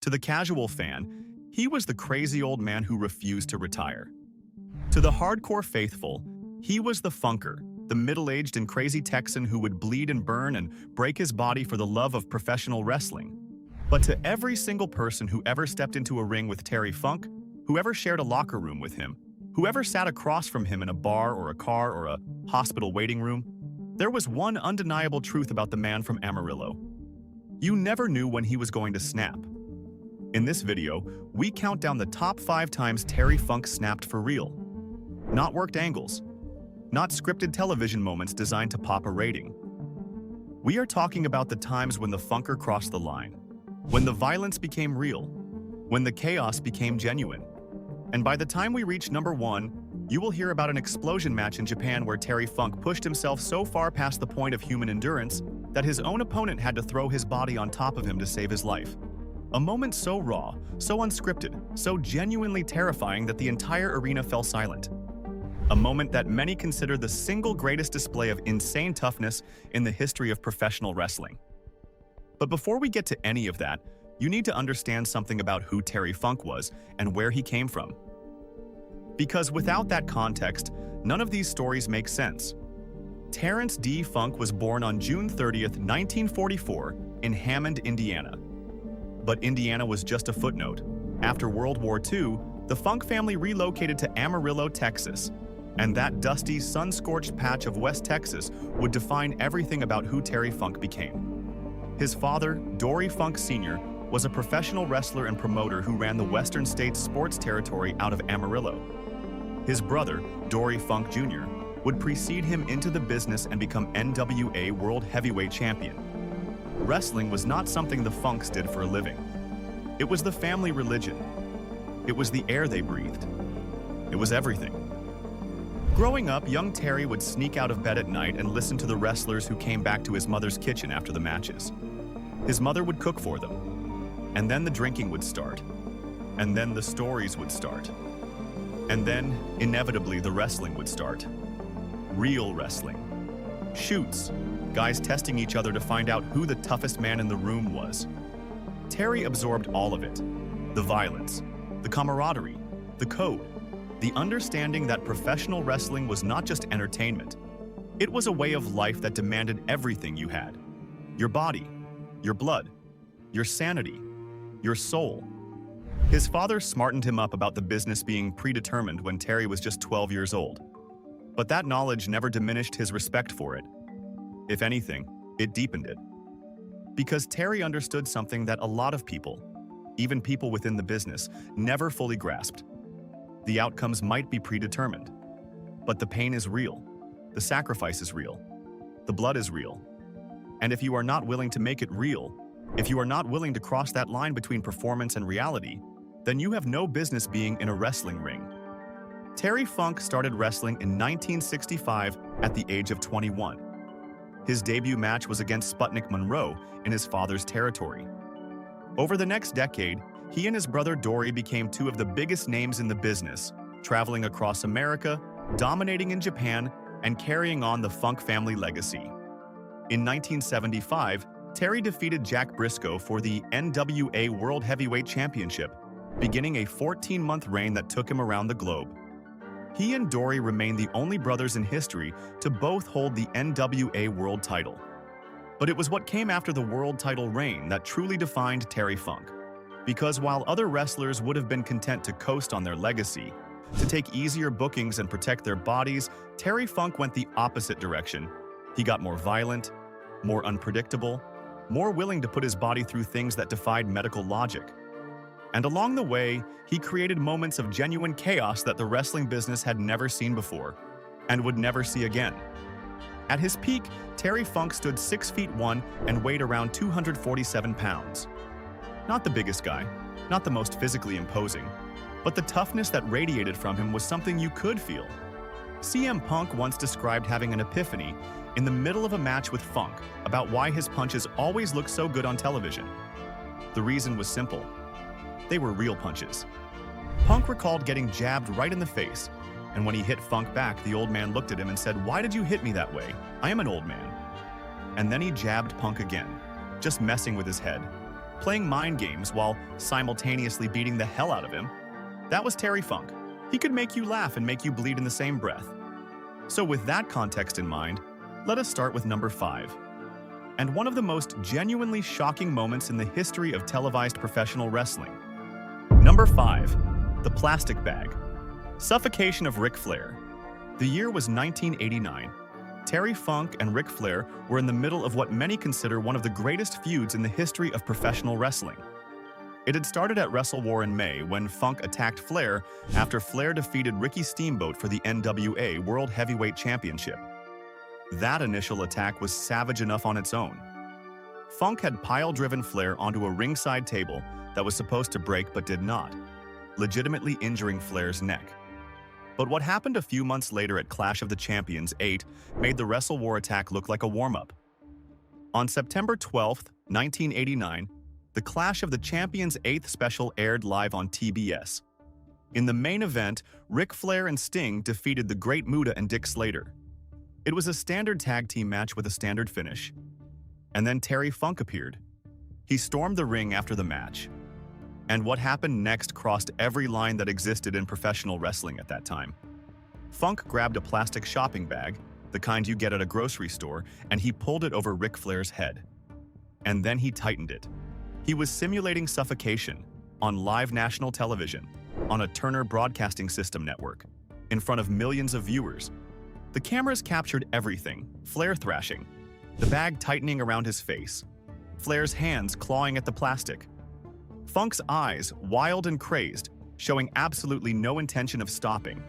To the casual fan, he was the crazy old man who refused to retire. To the hardcore faithful, he was the funker, the middle-aged and crazy Texan who would bleed and burn and break his body for the love of professional wrestling. But to every single person who ever stepped into a ring with Terry Funk, whoever shared a locker room with him, whoever sat across from him in a bar or a car or a hospital waiting room, there was one undeniable truth about the man from Amarillo. You never knew when he was going to snap. In this video, we count down the top 5 times Terry Funk snapped for real. Not worked angles. Not scripted television moments designed to pop a rating. We are talking about the times when the funker crossed the line, when the violence became real, when the chaos became genuine. And by the time we reach number 1, you will hear about an explosion match in Japan where Terry Funk pushed himself so far past the point of human endurance that his own opponent had to throw his body on top of him to save his life. A moment so raw, so unscripted, so genuinely terrifying that the entire arena fell silent. A moment that many consider the single greatest display of insane toughness in the history of professional wrestling. But before we get to any of that, you need to understand something about who Terry Funk was and where he came from. Because without that context, none of these stories make sense. Terrence D. Funk was born on June 30th, 1944, in Hammond, Indiana. But Indiana was just a footnote. After World War II, the Funk family relocated to Amarillo, Texas, and that dusty, sun-scorched patch of West Texas would define everything about who Terry Funk became. His father, Dory Funk Sr., was a professional wrestler and promoter who ran the Western States sports territory out of Amarillo. His brother, Dory Funk Jr., would precede him into the business and become NWA World Heavyweight Champion. Wrestling was not something the Funks did for a living. It was the family religion. It was the air they breathed. It was everything. Growing up, young Terry would sneak out of bed at night and listen to the wrestlers who came back to his mother's kitchen after the matches. His mother would cook for them. And then the drinking would start. And then the stories would start. And then, inevitably, the wrestling would start. Real wrestling. Shoots. Guys testing each other to find out who the toughest man in the room was. Terry absorbed all of it. The violence, the camaraderie, the code, the understanding that professional wrestling was not just entertainment. It was a way of life that demanded everything you had. Your body, your blood, your sanity, your soul. His father smartened him up about the business being predetermined when Terry was just 12 years old. But that knowledge never diminished his respect for it. If anything, it deepened it. Because Terry understood something that a lot of people, even people within the business, never fully grasped. The outcomes might be predetermined, but the pain is real, the sacrifice is real, the blood is real. And if you are not willing to make it real, if you are not willing to cross that line between performance and reality, then you have no business being in a wrestling ring. Terry Funk started wrestling in 1965 at the age of 21. His debut match was against Sputnik Monroe in his father's territory. Over the next decade, he and his brother Dory became 2 of the biggest names in the business, traveling across America, dominating in Japan, and carrying on the Funk family legacy. In 1975, Terry defeated Jack Briscoe for the NWA World Heavyweight Championship, beginning a 14-month reign that took him around the globe. He and Dory remain the only brothers in history to both hold the NWA World title. But it was what came after the world title reign that truly defined Terry Funk. Because while other wrestlers would have been content to coast on their legacy, to take easier bookings and protect their bodies, Terry Funk went the opposite direction. He got more violent, more unpredictable, more willing to put his body through things that defied medical logic. And along the way, he created moments of genuine chaos that the wrestling business had never seen before, and would never see again. At his peak, Terry Funk stood 6'1" and weighed around 247 pounds. Not the biggest guy, not the most physically imposing, but the toughness that radiated from him was something you could feel. CM Punk once described having an epiphany in the middle of a match with Funk about why his punches always looked so good on television. The reason was simple. They were real punches. Punk recalled getting jabbed right in the face, and when he hit Funk back, the old man looked at him and said, "Why did you hit me that way? I am an old man." And then he jabbed Punk again, just messing with his head. playing mind games while simultaneously beating the hell out of him. That was Terry Funk. He could make you laugh and make you bleed in the same breath. So with that context in mind, let us start with number 5. And one of the most genuinely shocking moments in the history of televised professional wrestling. Number 5. The plastic bag. Suffocation of Ric Flair. The year was 1989. Terry Funk and Ric Flair were in the middle of what many consider one of the greatest feuds in the history of professional wrestling. It had started at Wrestle War in May when Funk attacked Flair after Flair defeated Ricky Steamboat for the NWA World Heavyweight Championship. That initial attack was savage enough on its own. Funk had pile-driven Flair onto a ringside table that was supposed to break but did not, legitimately injuring Flair's neck. But what happened a few months later at Clash of the Champions 8 made the Wrestle War attack look like a warm-up. On September 12, 1989, the Clash of the Champions 8th special aired live on TBS. In the main event, Ric Flair and Sting defeated the Great Muta and Dick Slater. It was a standard tag team match with a standard finish. And then Terry Funk appeared. He stormed the ring after the match. And what happened next crossed every line that existed in professional wrestling at that time. Funk grabbed a plastic shopping bag, the kind you get at a grocery store, and he pulled it over Ric Flair's head. And then he tightened it. He was simulating suffocation on live national television, on a Turner Broadcasting System network, in front of millions of viewers. The cameras captured everything: Flair thrashing, the bag tightening around his face, Flair's hands clawing at the plastic, Funk's eyes wild and crazed, showing absolutely no intention of stopping.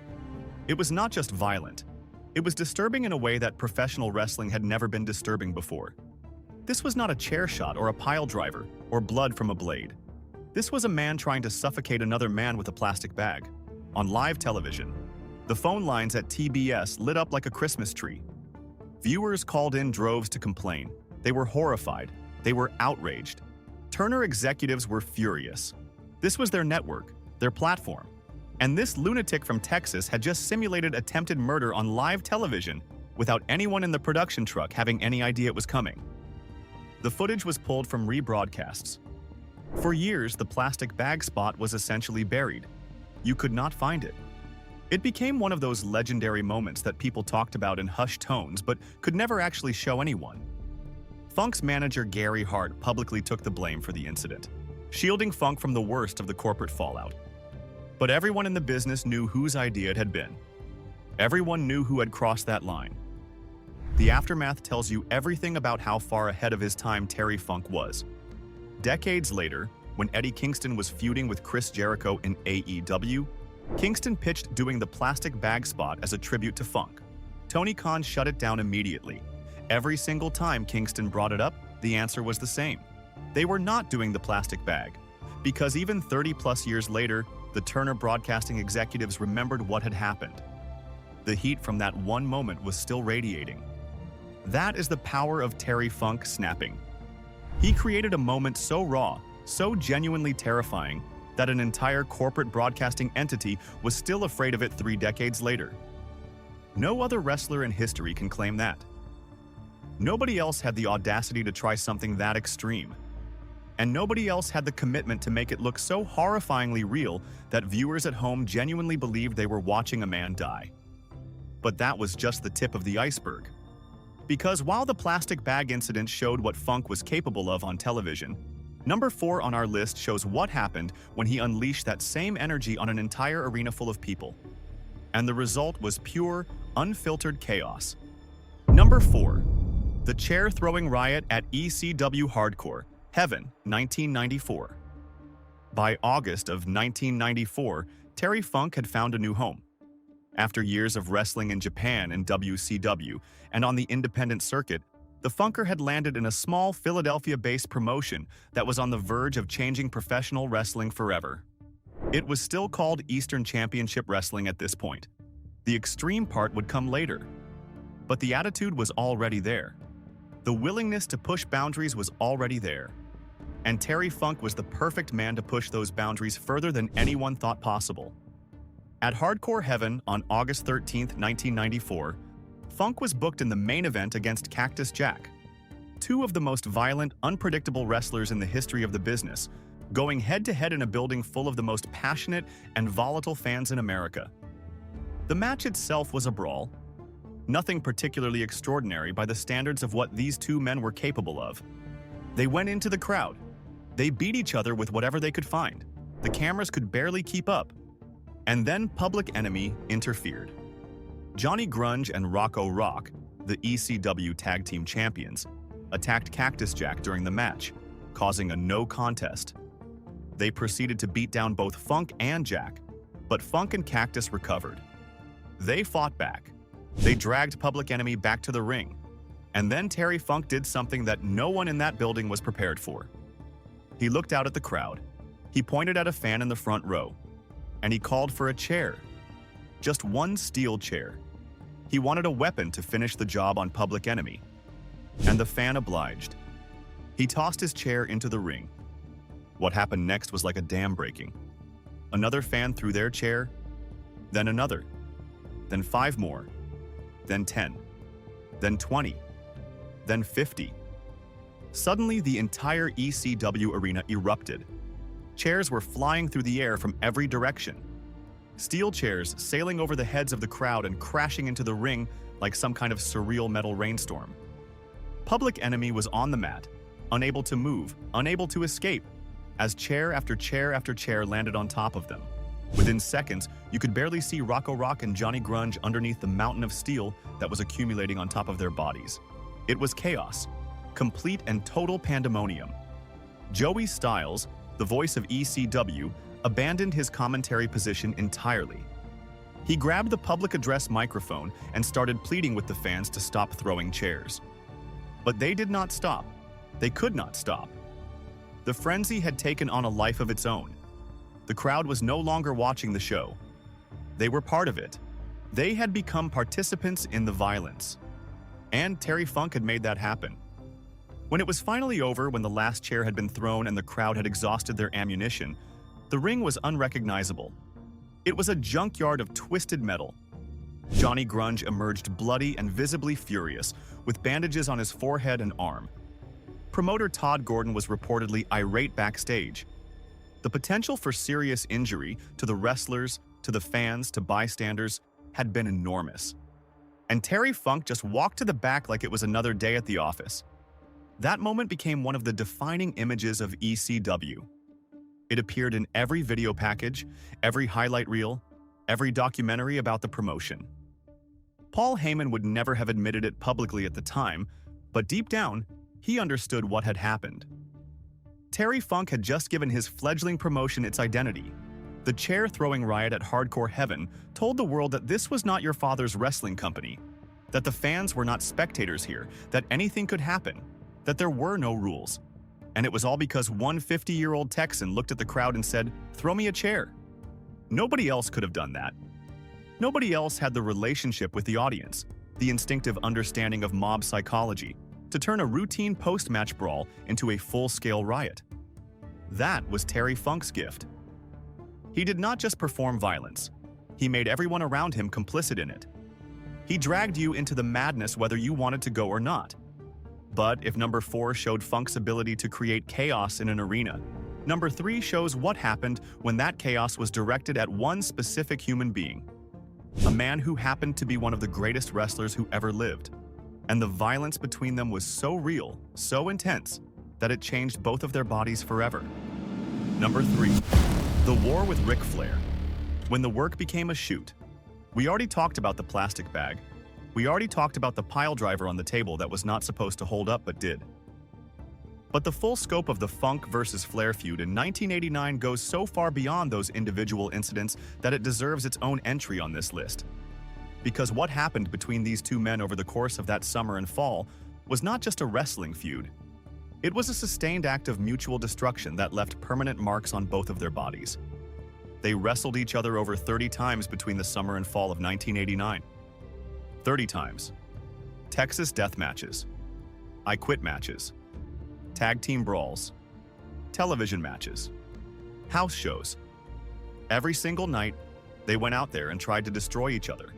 It was not just violent. It was disturbing in a way that professional wrestling had never been disturbing before. This was not a chair shot or a pile driver or blood from a blade. This was a man trying to suffocate another man with a plastic bag. On live television, the phone lines at TBS lit up like a Christmas tree. Viewers called in droves to complain. They were horrified. They were outraged. Turner executives were furious. This was their network, their platform. And this lunatic from Texas had just simulated attempted murder on live television without anyone in the production truck having any idea it was coming. The footage was pulled from rebroadcasts. For years, the plastic bag spot was essentially buried. You could not find it. It became one of those legendary moments that people talked about in hushed tones but could never actually show anyone. Funk's manager Gary Hart publicly took the blame for the incident, shielding Funk from the worst of the corporate fallout. But everyone in the business knew whose idea it had been. Everyone knew who had crossed that line. The aftermath tells you everything about how far ahead of his time Terry Funk was. Decades later, when Eddie Kingston was feuding with Chris Jericho in AEW, Kingston pitched doing the plastic bag spot as a tribute to Funk. Tony Khan shut it down immediately. Every single time Kingston brought it up, the answer was the same. They were not doing the plastic bag, because even 30-plus years later, the Turner Broadcasting executives remembered what had happened. The heat from that one moment was still radiating. That is the power of Terry Funk snapping. He created a moment so raw, so genuinely terrifying, that an entire corporate broadcasting entity was still afraid of it 3 decades later. No other wrestler in history can claim that. Nobody else had the audacity to try something that extreme. And nobody else had the commitment to make it look so horrifyingly real that viewers at home genuinely believed they were watching a man die. But that was just the tip of the iceberg. Because while the plastic bag incident showed what Funk was capable of on television, number 4 on our list shows what happened when he unleashed that same energy on an entire arena full of people. And the result was pure, unfiltered chaos. Number 4. The chair-throwing riot at ECW Hardcore, Heaven, 1994. By August of 1994, Terry Funk had found a new home. After years of wrestling in Japan and WCW and on the independent circuit, the Funker had landed in a small Philadelphia-based promotion that was on the verge of changing professional wrestling forever. It was still called Eastern Championship Wrestling at this point. The extreme part would come later. But the attitude was already there. The willingness to push boundaries was already there. And Terry Funk was the perfect man to push those boundaries further than anyone thought possible. At Hardcore Heaven on August 13, 1994, Funk was booked in the main event against Cactus Jack. two of the most violent, unpredictable wrestlers in the history of the business, going head-to-head in a building full of the most passionate and volatile fans in America. The match itself was a brawl. Nothing particularly extraordinary by the standards of what these two men were capable of. They went into the crowd. They beat each other with whatever they could find. The cameras could barely keep up. And then Public Enemy interfered. Johnny Grunge and Rocco Rock, the ECW Tag Team Champions, attacked Cactus Jack during the match, causing a no contest. They proceeded to beat down both Funk and Jack, but Funk and Cactus recovered. They fought back. They dragged Public Enemy back to the ring. And then Terry Funk did something that no one in that building was prepared for. He looked out at the crowd. He pointed at a fan in the front row, and he called for a chair. Just one steel chair. He wanted a weapon to finish the job on Public Enemy, and the fan obliged. He tossed his chair into the ring. What happened next was like a dam breaking. Another fan threw their chair, then another, then 5 more, then 10, then 20, then 50. Suddenly, the entire ECW arena erupted. Chairs were flying through the air from every direction. Steel chairs sailing over the heads of the crowd and crashing into the ring like some kind of surreal metal rainstorm. Public Enemy was on the mat, unable to move, unable to escape, as chair after chair after chair landed on top of them. Within seconds, you could barely see Rocco Rock and Johnny Grunge underneath the mountain of steel that was accumulating on top of their bodies. It was chaos, complete and total pandemonium. Joey Styles, the voice of ECW, abandoned his commentary position entirely. He grabbed the public address microphone and started pleading with the fans to stop throwing chairs. But they did not stop. They could not stop. The frenzy had taken on a life of its own. The crowd was no longer watching the show. They were part of it. They had become participants in the violence. And Terry Funk had made that happen. When it was finally over, when the last chair had been thrown and the crowd had exhausted their ammunition, the ring was unrecognizable. It was a junkyard of twisted metal. Johnny Grunge emerged bloody and visibly furious, with bandages on his forehead and arm. Promoter Todd Gordon was reportedly irate backstage. The potential for serious injury to the wrestlers, to the fans, to bystanders had been enormous. And Terry Funk just walked to the back like it was another day at the office. That moment became one of the defining images of ECW. It appeared in every video package, every highlight reel, every documentary about the promotion. Paul Heyman would never have admitted it publicly at the time, but deep down, he understood what had happened. Terry Funk had just given his fledgling promotion its identity. The chair-throwing riot at Hardcore Heaven told the world that this was not your father's wrestling company, that the fans were not spectators here, that anything could happen, that there were no rules. And it was all because one 50-year-old Texan looked at the crowd and said, "Throw me a chair." Nobody else could have done that. Nobody else had the relationship with the audience, the instinctive understanding of mob psychology, to turn a routine post-match brawl into a full-scale riot. That was Terry Funk's gift. He did not just perform violence. He made everyone around him complicit in it. He dragged you into the madness whether you wanted to go or not. But if number 4 showed Funk's ability to create chaos in an arena, number 3 shows what happened when that chaos was directed at one specific human being. A man who happened to be one of the greatest wrestlers who ever lived. And the violence between them was so real, so intense, that it changed both of their bodies forever. Number 3. The war with Ric Flair. When the work became a shoot. We already talked about the plastic bag. We already talked about the pile driver on the table that was not supposed to hold up but did. But the full scope of the Funk versus Flair feud in 1989 goes so far beyond those individual incidents that it deserves its own entry on this list. Because what happened between these two men over the course of that summer and fall was not just a wrestling feud. It was a sustained act of mutual destruction that left permanent marks on both of their bodies. They wrestled each other over 30 times between the summer and fall of 1989. 30 times. Texas death matches. I Quit matches. Tag team brawls. Television matches. House shows. Every single night, they went out there and tried to destroy each other.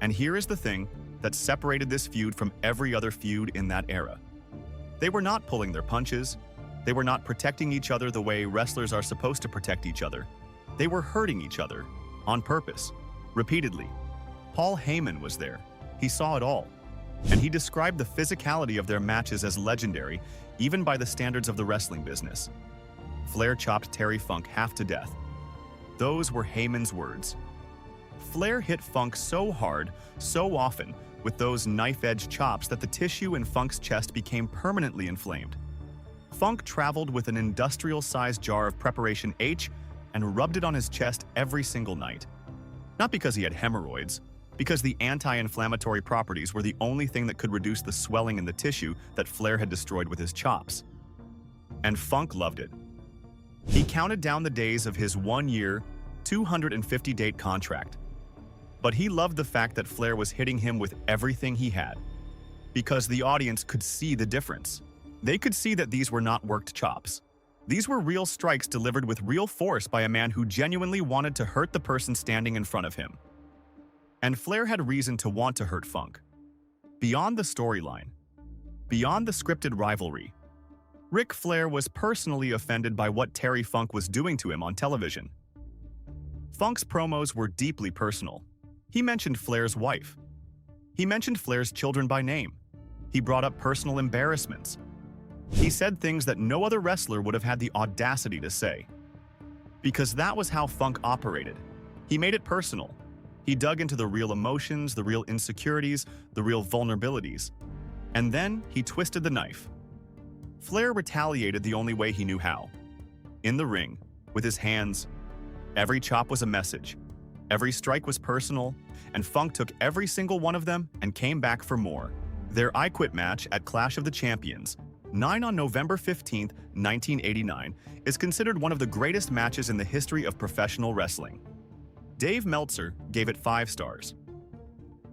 And here is the thing that separated this feud from every other feud in that era. They were not pulling their punches. They were not protecting each other the way wrestlers are supposed to protect each other. They were hurting each other, on purpose, repeatedly. Paul Heyman was there. He saw it all. And he described the physicality of their matches as legendary, even by the standards of the wrestling business. Flair chopped Terry Funk half to death. Those were Heyman's words. Flair hit Funk so hard, so often, with those knife-edge chops that the tissue in Funk's chest became permanently inflamed. Funk traveled with an industrial-sized jar of Preparation H and rubbed it on his chest every single night. Not because he had hemorrhoids, because the anti-inflammatory properties were the only thing that could reduce the swelling in the tissue that Flair had destroyed with his chops. And Funk loved it. He counted down the days of his 1-year, 250-date contract. But he loved the fact that Flair was hitting him with everything he had, because the audience could see the difference. They could see that these were not worked chops. These were real strikes delivered with real force by a man who genuinely wanted to hurt the person standing in front of him. And Flair had reason to want to hurt Funk. Beyond the storyline, beyond the scripted rivalry, Ric Flair was personally offended by what Terry Funk was doing to him on television. Funk's promos were deeply personal. He mentioned Flair's wife. He mentioned Flair's children by name. He brought up personal embarrassments. He said things that no other wrestler would have had the audacity to say. Because that was how Funk operated. He made it personal. He dug into the real emotions, the real insecurities, the real vulnerabilities. And then he twisted the knife. Flair retaliated the only way he knew how. In the ring, with his hands. Every chop was a message. Every strike was personal, and Funk took every single one of them and came back for more. Their I Quit match at Clash of the Champions, 9 on November 15, 1989, is considered one of the greatest matches in the history of professional wrestling. Dave Meltzer gave it 5 stars.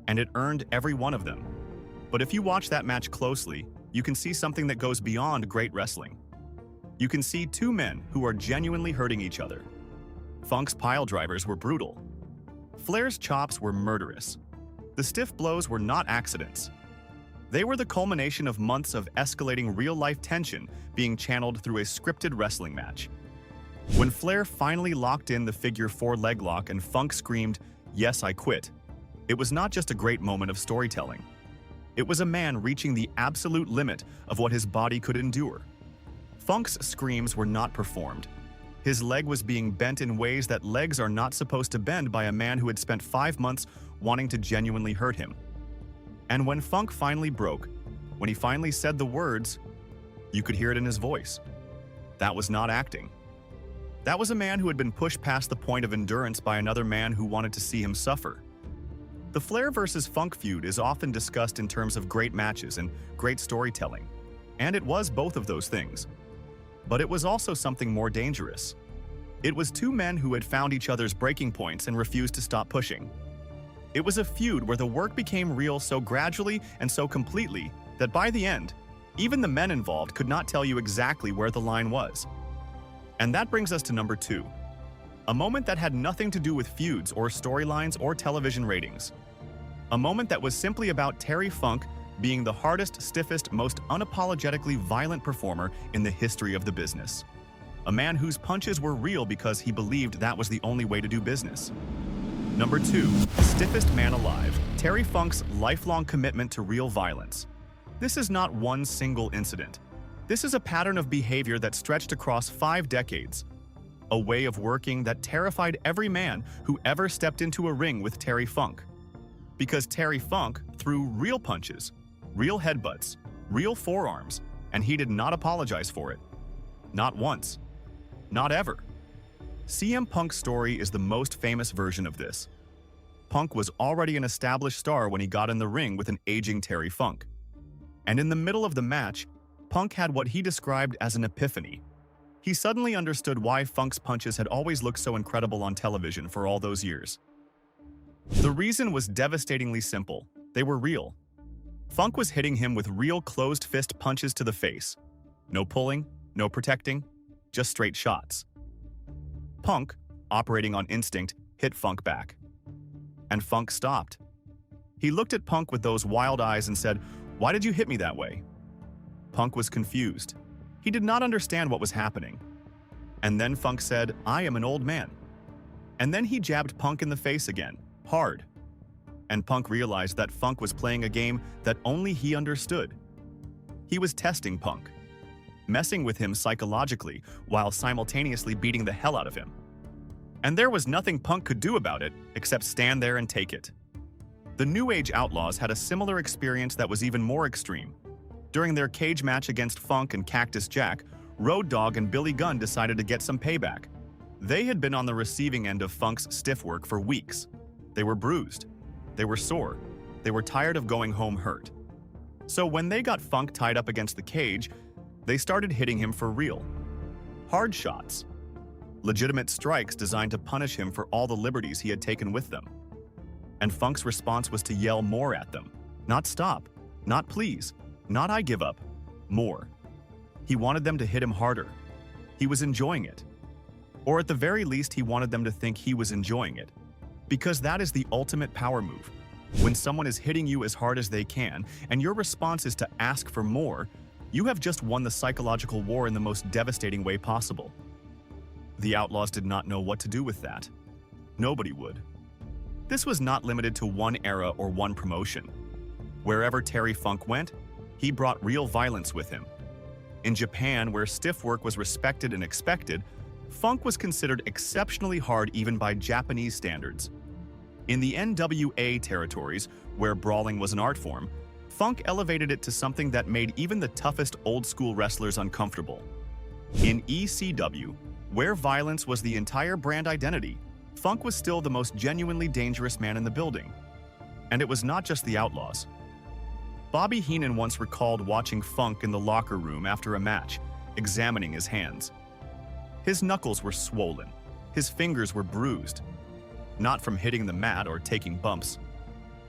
And it earned every one of them. But if you watch that match closely, you can see something that goes beyond great wrestling. You can see two men who are genuinely hurting each other. Funk's pile drivers were brutal. Flair's chops were murderous. The stiff blows were not accidents. They were the culmination of months of escalating real-life tension being channeled through a scripted wrestling match. When Flair finally locked in the figure 4 leg lock and Funk screamed, "Yes, I quit," it was not just a great moment of storytelling. It was a man reaching the absolute limit of what his body could endure. Funk's screams were not performed. His leg was being bent in ways that legs are not supposed to bend by a man who had spent 5 months wanting to genuinely hurt him. And when Funk finally broke, when he finally said the words, you could hear it in his voice. That was not acting. That was a man who had been pushed past the point of endurance by another man who wanted to see him suffer. The Flair versus Funk feud is often discussed in terms of great matches and great storytelling, and it was both of those things. But it was also something more dangerous. It was two men who had found each other's breaking points and refused to stop pushing. It was a feud where the work became real so gradually and so completely that by the end, even the men involved could not tell you exactly where the line was. And that brings us to number 2. A moment that had nothing to do with feuds or storylines or television ratings. A moment that was simply about Terry Funk being the hardest, stiffest, most unapologetically violent performer in the history of the business. A man whose punches were real because he believed that was the only way to do business. Number 2, the stiffest man alive, Terry Funk's lifelong commitment to real violence. This is not one single incident. This is a pattern of behavior that stretched across 5 decades. A way of working that terrified every man who ever stepped into a ring with Terry Funk. Because Terry Funk threw real punches, real headbutts, real forearms, and he did not apologize for it. Not once. Not ever. CM Punk's story is the most famous version of this. Punk was already an established star when he got in the ring with an aging Terry Funk. And in the middle of the match, Punk had what he described as an epiphany. He suddenly understood why Funk's punches had always looked so incredible on television for all those years. The reason was devastatingly simple. They were real. Funk was hitting him with real closed-fist punches to the face. No pulling, no protecting, just straight shots. Punk, operating on instinct, hit Funk back. And Funk stopped. He looked at Punk with those wild eyes and said, "Why did you hit me that way?" Punk was confused. He did not understand what was happening. And then Funk said, "I am an old man." And then he jabbed Punk in the face again, hard. And Punk realized that Funk was playing a game that only he understood. He was testing Punk, messing with him psychologically while simultaneously beating the hell out of him. And there was nothing Punk could do about it except stand there and take it. The New Age Outlaws had a similar experience that was even more extreme. During their cage match against Funk and Cactus Jack, Road Dogg and Billy Gunn decided to get some payback. They had been on the receiving end of Funk's stiff work for weeks. They were bruised. They were sore. They were tired of going home hurt. So when they got Funk tied up against the cage, they started hitting him for real. Hard shots. Legitimate strikes designed to punish him for all the liberties he had taken with them. And Funk's response was to yell more at them. Not stop, not please, not I give up, more. He wanted them to hit him harder. He was enjoying it. Or at the very least, he wanted them to think he was enjoying it. Because that is the ultimate power move. When someone is hitting you as hard as they can, and your response is to ask for more, you have just won the psychological war in the most devastating way possible. The Outlaws did not know what to do with that. Nobody would. This was not limited to one era or one promotion. Wherever Terry Funk went, he brought real violence with him. In Japan, where stiff work was respected and expected, Funk was considered exceptionally hard even by Japanese standards. In the NWA territories, where brawling was an art form, Funk elevated it to something that made even the toughest old-school wrestlers uncomfortable. In ECW, where violence was the entire brand identity, Funk was still the most genuinely dangerous man in the building. And it was not just the Outlaws. Bobby Heenan once recalled watching Funk in the locker room after a match, examining his hands. His knuckles were swollen. His fingers were bruised. Not from hitting the mat or taking bumps.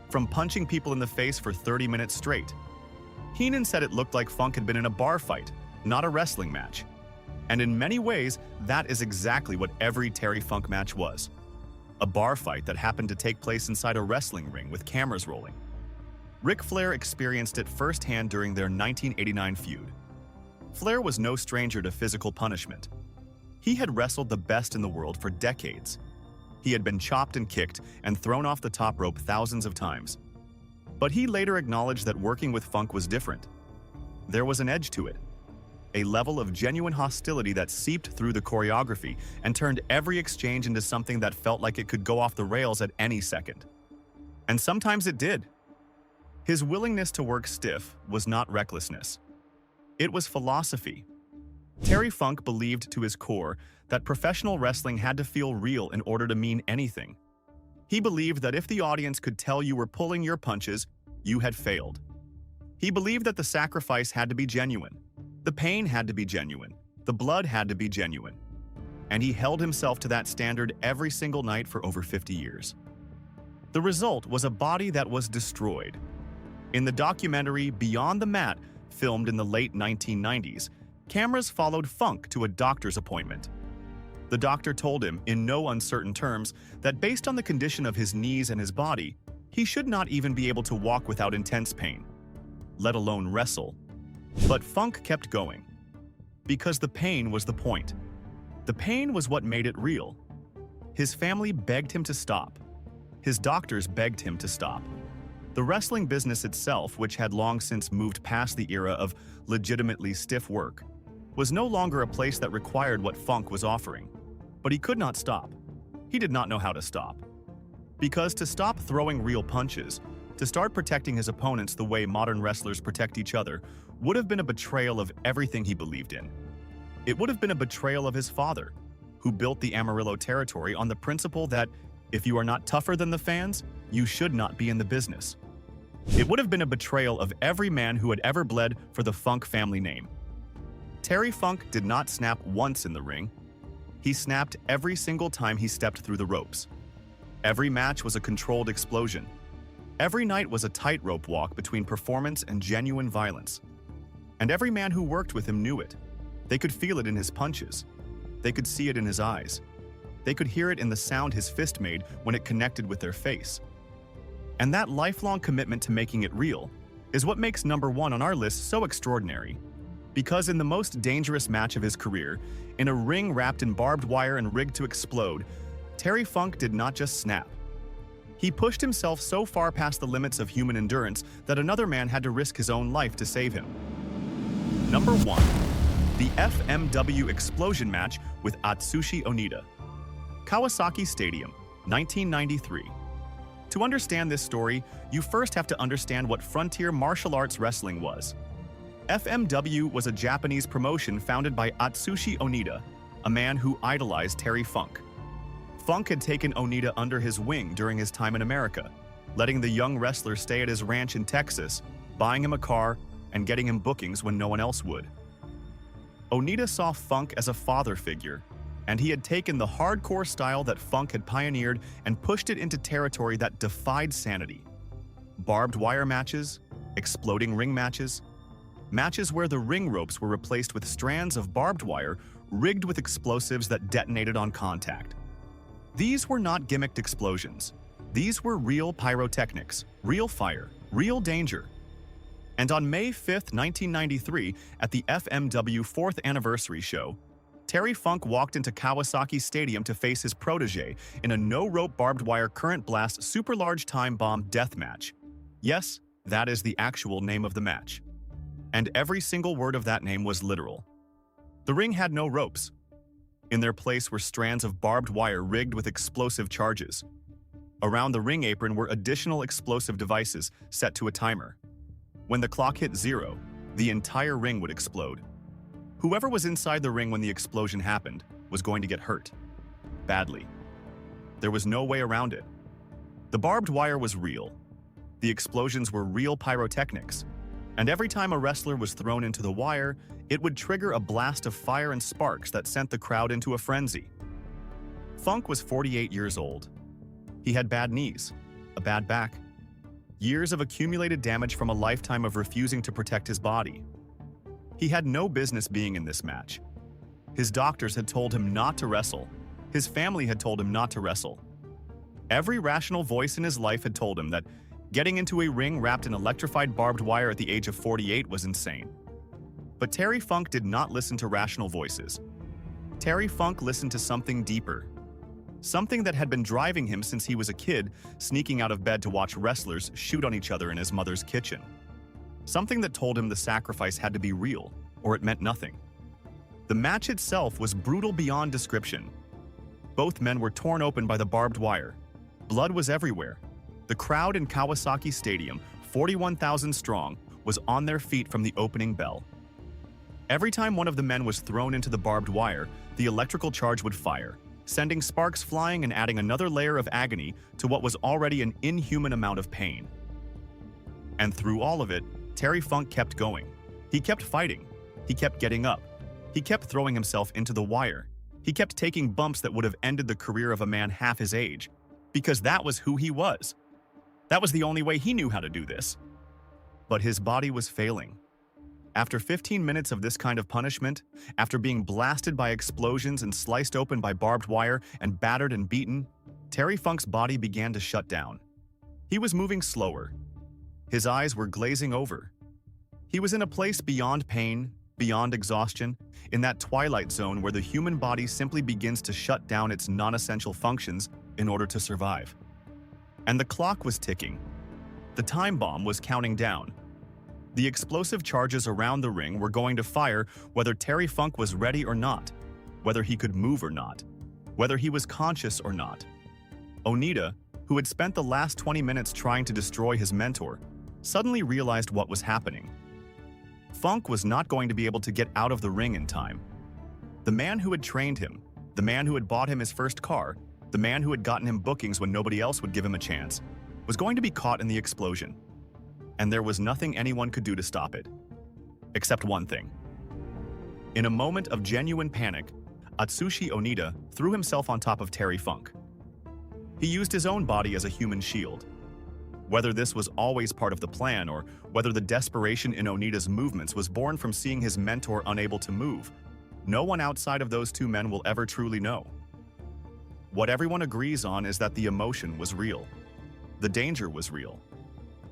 From punching people in the face for 30 minutes straight. Heenan said it looked like Funk had been in a bar fight, not a wrestling match. And in many ways, that is exactly what every Terry Funk match was. A bar fight that happened to take place inside a wrestling ring with cameras rolling. Ric Flair experienced it firsthand during their 1989 feud. Flair was no stranger to physical punishment. He had wrestled the best in the world for decades. He had been chopped and kicked and thrown off the top rope thousands of times. But he later acknowledged that working with Funk was different. There was an edge to it. A level of genuine hostility that seeped through the choreography and turned every exchange into something that felt like it could go off the rails at any second. And sometimes it did. His willingness to work stiff was not recklessness. It was philosophy. Terry Funk believed to his core that professional wrestling had to feel real in order to mean anything. He believed that if the audience could tell you were pulling your punches, you had failed. He believed that the sacrifice had to be genuine. The pain had to be genuine. The blood had to be genuine. And he held himself to that standard every single night for over 50 years. The result was a body that was destroyed. In the documentary Beyond the Mat, filmed in the late 1990s, cameras followed Funk to a doctor's appointment. The doctor told him, in no uncertain terms, that based on the condition of his knees and his body, he should not even be able to walk without intense pain, let alone wrestle. But Funk kept going. Because the pain was the point. The pain was what made it real. His family begged him to stop. His doctors begged him to stop. The wrestling business itself, which had long since moved past the era of legitimately stiff work, was no longer a place that required what Funk was offering. But he could not stop. He did not know how to stop. Because to stop throwing real punches, to start protecting his opponents the way modern wrestlers protect each other, would have been a betrayal of everything he believed in. It would have been a betrayal of his father, who built the Amarillo territory on the principle that if you are not tougher than the fans, you should not be in the business. It would have been a betrayal of every man who had ever bled for the Funk family name. Terry Funk did not snap once in the ring. He snapped every single time he stepped through the ropes. Every match was a controlled explosion. Every night was a tightrope walk between performance and genuine violence. And every man who worked with him knew it. They could feel it in his punches. They could see it in his eyes. They could hear it in the sound his fist made when it connected with their face. And that lifelong commitment to making it real is what makes number one on our list so extraordinary Because in the most dangerous match of his career, in a ring wrapped in barbed wire and rigged to explode, Terry Funk did not just snap. He pushed himself so far past the limits of human endurance that another man had to risk his own life to save him. Number 1. The FMW explosion match with Atsushi Onita. Kawasaki Stadium, 1993. To understand this story, you first have to understand what frontier martial arts wrestling was. FMW was a Japanese promotion founded by Atsushi Onita, a man who idolized Terry Funk. Funk had taken Onita under his wing during his time in America, letting the young wrestler stay at his ranch in Texas, buying him a car, and getting him bookings when no one else would. Onita saw Funk as a father figure, and he had taken the hardcore style that Funk had pioneered and pushed it into territory that defied sanity. Barbed wire matches, exploding ring matches, matches where the ring ropes were replaced with strands of barbed wire rigged with explosives that detonated on contact. These were not gimmicked explosions. These were real pyrotechnics, real fire, real danger. And on May 5, 1993, at the FMW 4th anniversary show, Terry Funk walked into Kawasaki Stadium to face his protege in a no-rope barbed wire current blast super large time bomb death match. Yes, that is the actual name of the match. And every single word of that name was literal. The ring had no ropes. In their place were strands of barbed wire rigged with explosive charges. Around the ring apron were additional explosive devices set to a timer. When the clock hit 0, the entire ring would explode. Whoever was inside the ring when the explosion happened was going to get hurt. Badly. There was no way around it. The barbed wire was real. The explosions were real pyrotechnics. And every time a wrestler was thrown into the wire, it would trigger a blast of fire and sparks that sent the crowd into a frenzy. Funk was 48 years old. He had bad knees, a bad back, years of accumulated damage from a lifetime of refusing to protect his body. He had no business being in this match. His doctors had told him not to wrestle. His family had told him not to wrestle. Every rational voice in his life had told him that getting into a ring wrapped in electrified barbed wire at the age of 48 was insane. But Terry Funk did not listen to rational voices. Terry Funk listened to something deeper. Something that had been driving him since he was a kid, sneaking out of bed to watch wrestlers shoot on each other in his mother's kitchen. Something that told him the sacrifice had to be real, or it meant nothing. The match itself was brutal beyond description. Both men were torn open by the barbed wire. Blood was everywhere. The crowd in Kawasaki Stadium, 41,000 strong, was on their feet from the opening bell. Every time one of the men was thrown into the barbed wire, the electrical charge would fire, sending sparks flying and adding another layer of agony to what was already an inhuman amount of pain. And through all of it, Terry Funk kept going. He kept fighting. He kept getting up. He kept throwing himself into the wire. He kept taking bumps that would have ended the career of a man half his age, because that was who he was. That was the only way he knew how to do this. But his body was failing. After 15 minutes of this kind of punishment, after being blasted by explosions and sliced open by barbed wire and battered and beaten, Terry Funk's body began to shut down. He was moving slower. His eyes were glazing over. He was in a place beyond pain, beyond exhaustion, in that twilight zone where the human body simply begins to shut down its non-essential functions in order to survive. And the clock was ticking. The time bomb was counting down. The explosive charges around the ring were going to fire whether Terry Funk was ready or not, whether he could move or not, whether he was conscious or not. Onita, who had spent the last 20 minutes trying to destroy his mentor, suddenly realized what was happening. Funk was not going to be able to get out of the ring in time. The man who had trained him, the man who had bought him his first car, the man who had gotten him bookings when nobody else would give him a chance, was going to be caught in the explosion. And there was nothing anyone could do to stop it. Except one thing. In a moment of genuine panic, Atsushi Onita threw himself on top of Terry Funk. He used his own body as a human shield. Whether this was always part of the plan or whether the desperation in Onita's movements was born from seeing his mentor unable to move, no one outside of those two men will ever truly know. What everyone agrees on is that the emotion was real. The danger was real.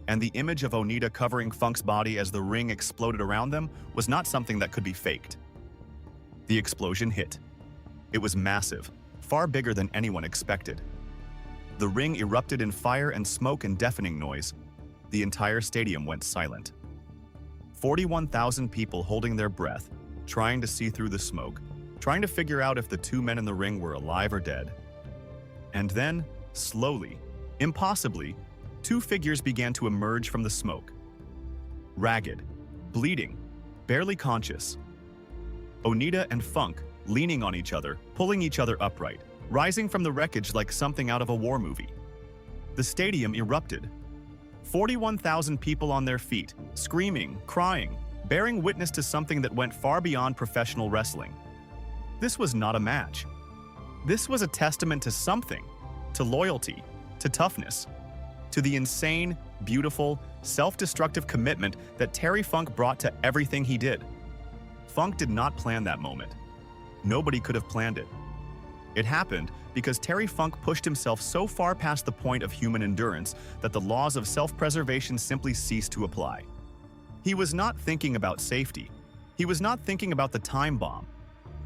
and the image of Onita covering Funk's body as the ring exploded around them was not something that could be faked. The explosion hit. It was massive, far bigger than anyone expected. The ring erupted in fire and smoke and deafening noise. The entire stadium went silent. 41,000 people holding their breath, trying to see through the smoke, trying to figure out if the two men in the ring were alive or dead. And then, slowly, impossibly, two figures began to emerge from the smoke. Ragged, bleeding, barely conscious. Onita and Funk, leaning on each other, pulling each other upright, rising from the wreckage like something out of a war movie. The stadium erupted. 41,000 people on their feet, screaming, crying, bearing witness to something that went far beyond professional wrestling. This was not a match. This was a testament to something, to loyalty, to toughness, to the insane, beautiful, self-destructive commitment that Terry Funk brought to everything he did. Funk did not plan that moment. Nobody could have planned it. It happened because Terry Funk pushed himself so far past the point of human endurance that the laws of self-preservation simply ceased to apply. He was not thinking about safety. He was not thinking about the time bomb.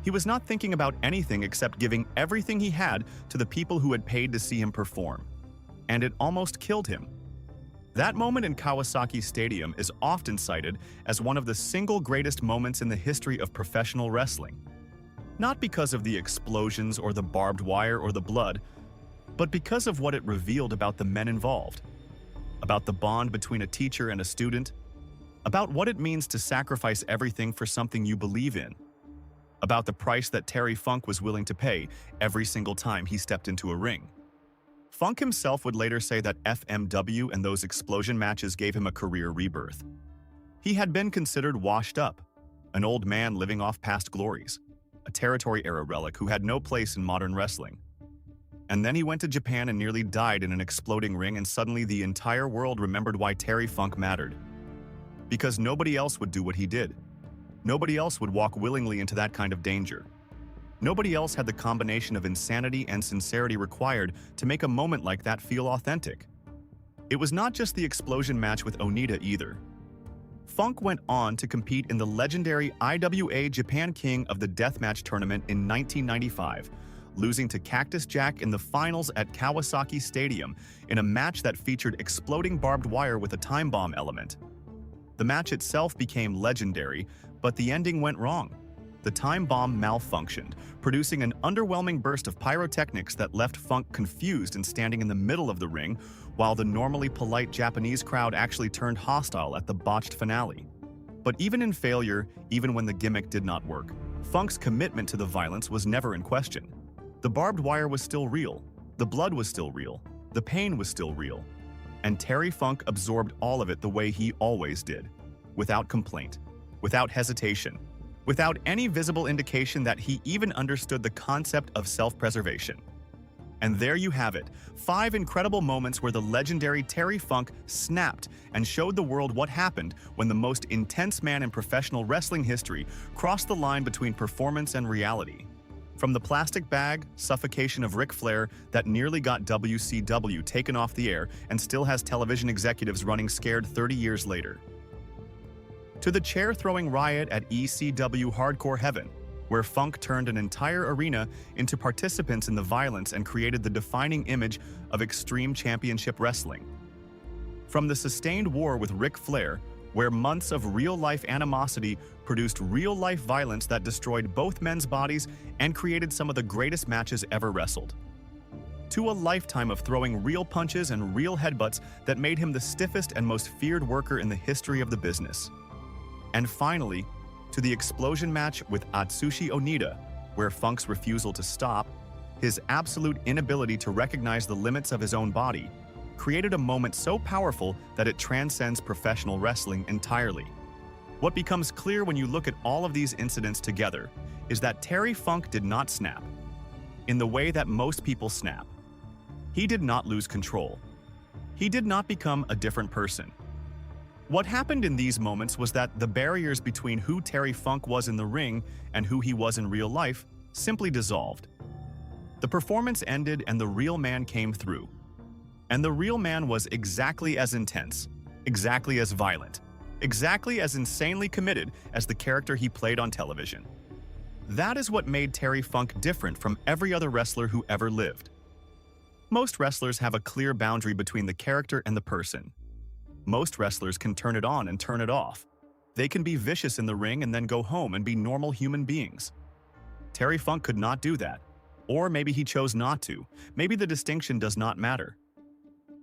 He was not thinking about anything except giving everything he had to the people who had paid to see him perform. And it almost killed him. That moment in Kawasaki Stadium is often cited as one of the single greatest moments in the history of professional wrestling. Not because of the explosions or the barbed wire or the blood, but because of what it revealed about the men involved. About the bond between a teacher and a student. About what it means to sacrifice everything for something you believe in. About the price that Terry Funk was willing to pay every single time he stepped into a ring. Funk himself would later say that FMW and those explosion matches gave him a career rebirth. He had been considered washed up, an old man living off past glories, a territory-era relic who had no place in modern wrestling. And then he went to Japan and nearly died in an exploding ring, and suddenly the entire world remembered why Terry Funk mattered. Because nobody else would do what he did. Nobody else would walk willingly into that kind of danger. Nobody else had the combination of insanity and sincerity required to make a moment like that feel authentic. It was not just the explosion match with Onita either. Funk went on to compete in the legendary IWA Japan King of the Deathmatch tournament in 1995, losing to Cactus Jack in the finals at Kawasaki Stadium in a match that featured exploding barbed wire with a time bomb element. The match itself became legendary, but the ending went wrong. The time bomb malfunctioned, producing an underwhelming burst of pyrotechnics that left Funk confused and standing in the middle of the ring, while the normally polite Japanese crowd actually turned hostile at the botched finale. But even in failure, even when the gimmick did not work, Funk's commitment to the violence was never in question. The barbed wire was still real, the blood was still real, the pain was still real. And Terry Funk absorbed all of it the way he always did, without complaint, without hesitation, without any visible indication that he even understood the concept of self-preservation. And there you have it, 5 incredible moments where the legendary Terry Funk snapped and showed the world what happened when the most intense man in professional wrestling history crossed the line between performance and reality. From the plastic bag suffocation of Ric Flair that nearly got WCW taken off the air and still has television executives running scared 30 years later, to the chair-throwing riot at ECW Hardcore Heaven, where Funk turned an entire arena into participants in the violence and created the defining image of Extreme Championship Wrestling. From the sustained war with Ric Flair, where months of real-life animosity produced real-life violence that destroyed both men's bodies and created some of the greatest matches ever wrestled. To a lifetime of throwing real punches and real headbutts that made him the stiffest and most feared worker in the history of the business. And finally, to the explosion match with Atsushi Onita, where Funk's refusal to stop, his absolute inability to recognize the limits of his own body, created a moment so powerful that it transcends professional wrestling entirely. What becomes clear when you look at all of these incidents together is that Terry Funk did not snap in the way that most people snap. He did not lose control. He did not become a different person. What happened in these moments was that the barriers between who Terry Funk was in the ring and who he was in real life simply dissolved. The performance ended and the real man came through. And the real man was exactly as intense, exactly as violent, exactly as insanely committed as the character he played on television. That is what made Terry Funk different from every other wrestler who ever lived. Most wrestlers have a clear boundary between the character and the person. Most wrestlers can turn it on and turn it off. They can be vicious in the ring and then go home and be normal human beings. Terry Funk could not do that. Or maybe he chose not to. Maybe the distinction does not matter.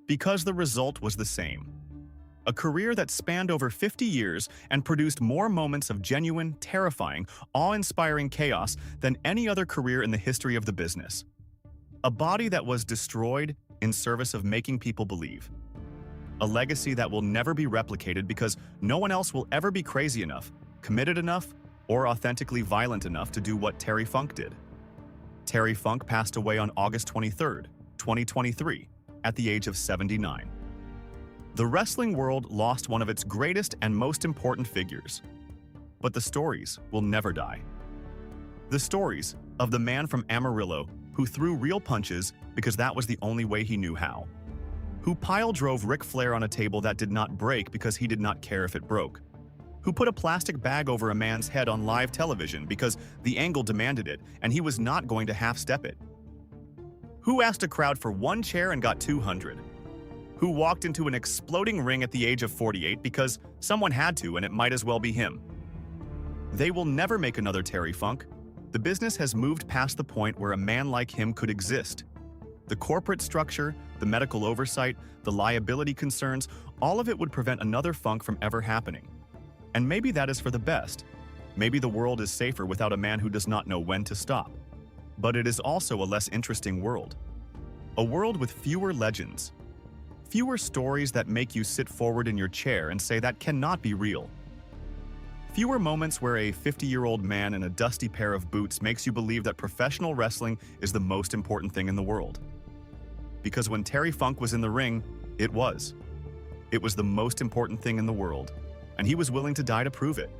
Because the result was the same. A career that spanned over 50 years and produced more moments of genuine, terrifying, awe-inspiring chaos than any other career in the history of the business. A body that was destroyed in service of making people believe. A legacy that will never be replicated because no one else will ever be crazy enough, committed enough, or authentically violent enough to do what Terry Funk did. Terry Funk passed away on August 23, 2023, at the age of 79. The wrestling world lost one of its greatest and most important figures. But the stories will never die. The stories of the man from Amarillo who threw real punches because that was the only way he knew how. Who pile-drove Ric Flair on a table that did not break because he did not care if it broke. Who put a plastic bag over a man's head on live television because the angle demanded it and he was not going to half-step it. Who asked a crowd for one chair and got 200. Who walked into an exploding ring at the age of 48 because someone had to and it might as well be him. They will never make another Terry Funk. The business has moved past the point where a man like him could exist. The corporate structure, the medical oversight, the liability concerns, all of it would prevent another Funk from ever happening. And maybe that is for the best. Maybe the world is safer without a man who does not know when to stop. But it is also a less interesting world. A world with fewer legends. Fewer stories that make you sit forward in your chair and say that cannot be real. Fewer moments where a 50-year-old man in a dusty pair of boots makes you believe that professional wrestling is the most important thing in the world. Because when Terry Funk was in the ring, it was. It was the most important thing in the world, and he was willing to die to prove it.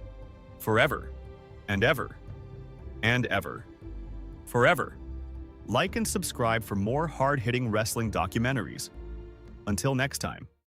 Forever, and ever, and ever. Forever. Like and subscribe for more hard-hitting wrestling documentaries. Until next time.